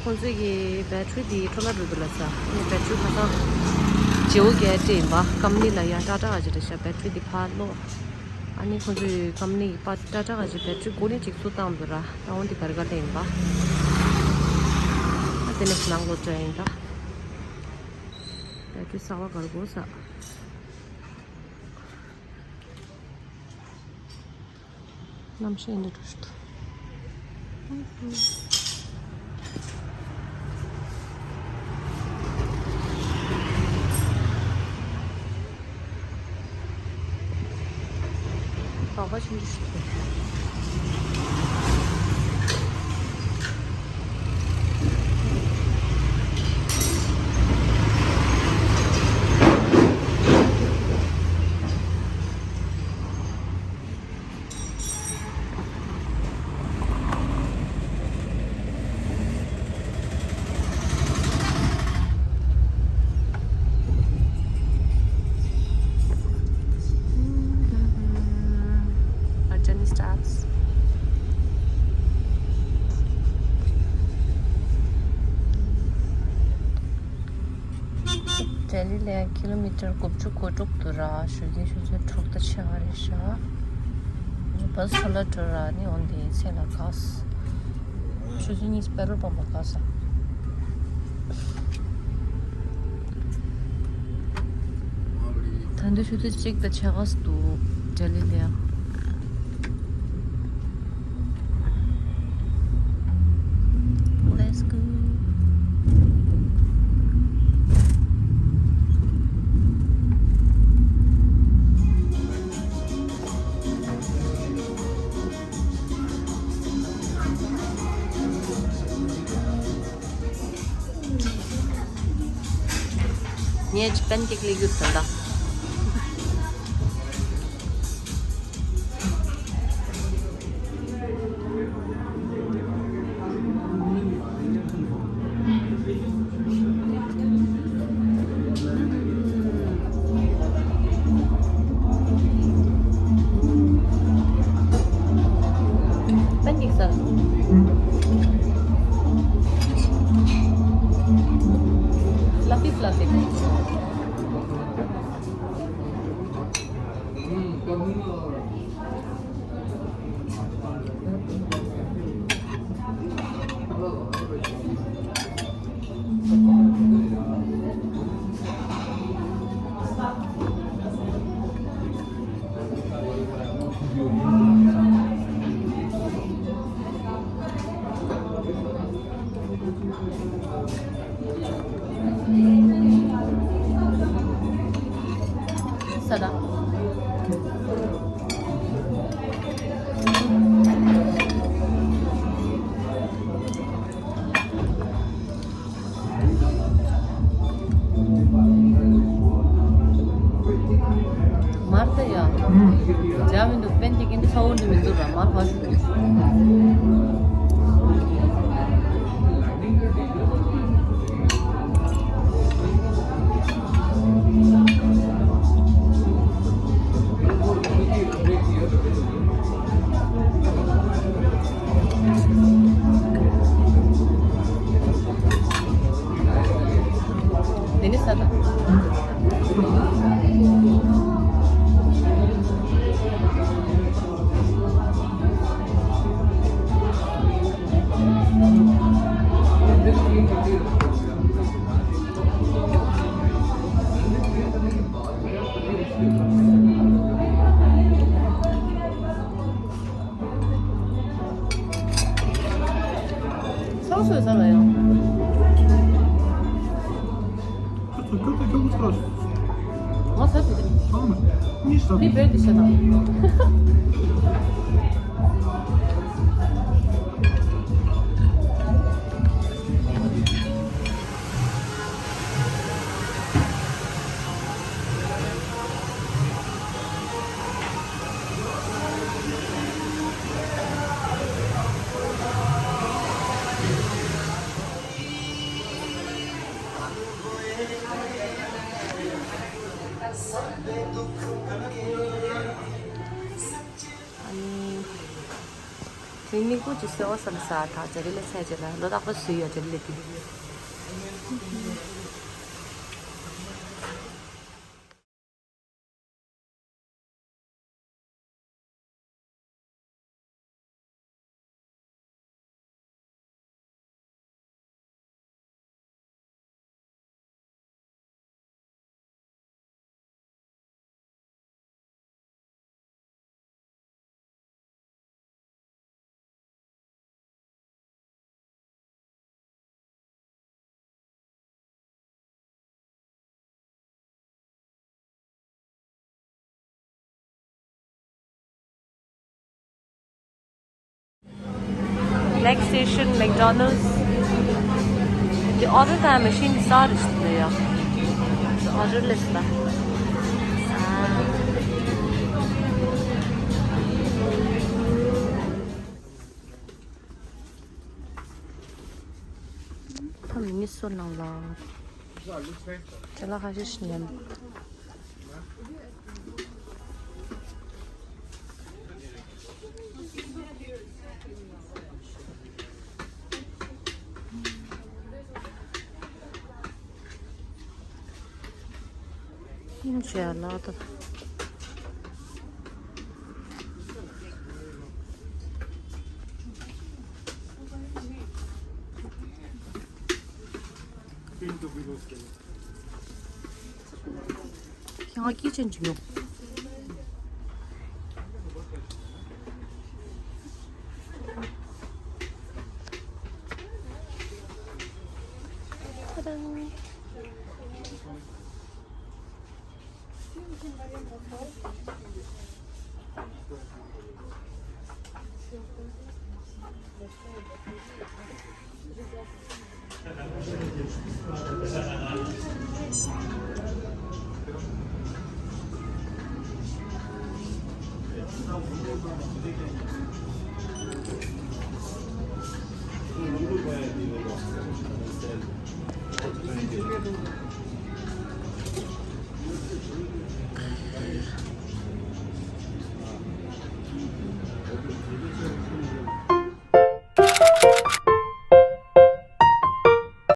콘세기 배터리 털어들었어. 이 배터리 가서 지우개 봐. 감리라 야 따라가지고 배터리 팔로. 아니 콘세 감리 빠 따라가지고 배터리 고리 직수 담더라. 나온디 가르가 된 봐. 아테네 슬랑고 트레인다. 배터리 사와 가르고서. 남신이 düştü. Hava şimdi düştü. Starts. Delhi kilometer kopchu kotuk tura shudi truk ta charisha bus chala tura ni on the sena kas shudi ni petrol pump kasa tande shudi chek ta chagas tu Delhi Niye pancake götürdü? Pancake sana. Fluffy. Sada. Marta ya. Jamin du pentikinde savurdu mindura mar başu. Deniz sada. 서울서에 살아요. 그때 결국 사왔어. 사도 돼. 처음에. 니시다. 니 배드시나. Ini ku just sewa selesai tak jadi lesai je lah. Lo tak apa sih ya jadi lebih. Next station McDonald's. The order time machine started today. The order list lah.他们你说能了，这了还是10年。绝了的。여기 진짜요. 짜잔. 이거 봐야 돼.